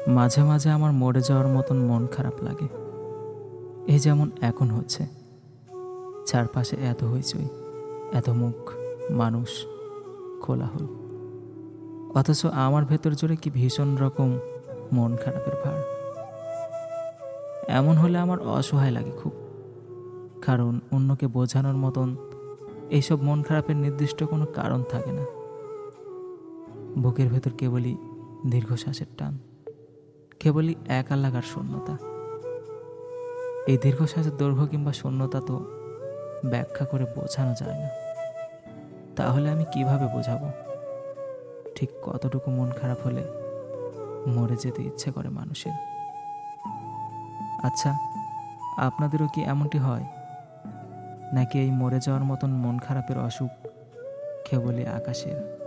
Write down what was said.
মাঝে মাঝে আমার মরে যাওয়ার মতন মন খারাপ লাগে। এই যেমন এখন হচ্ছে, চারপাশে এত হইচই, এত মুখ, মানুষ, কোলাহল, অথচ আমার ভেতর জুড়ে কি ভীষণ রকম মন খারাপের ভার। এমন হলে আমার অসহায় লাগে খুব, কারণ অন্যকে বোঝানোর মতন এইসব মন খারাপের নির্দিষ্ট কোনো কারণ থাকে না। বুকের ভেতর কেবলই দীর্ঘশ্বাসের টান, কেবলই একা লাগার শূন্যতা। এই দীর্ঘশ্বাসের দৈর্ঘ্য কিংবা শূন্যতা তো ব্যাখ্যা করে বোঝানো যায় না। তাহলে আমি কিভাবে বোঝাবো ঠিক কতটুকু মন খারাপ হলে মরে যেতে ইচ্ছে করে মানুষের? আচ্ছা, আপনাদেরও কি এমনটি হয়, নাকি এই মরে যাওয়ার মতন মন খারাপের অসুখ কেবলই আকাশের?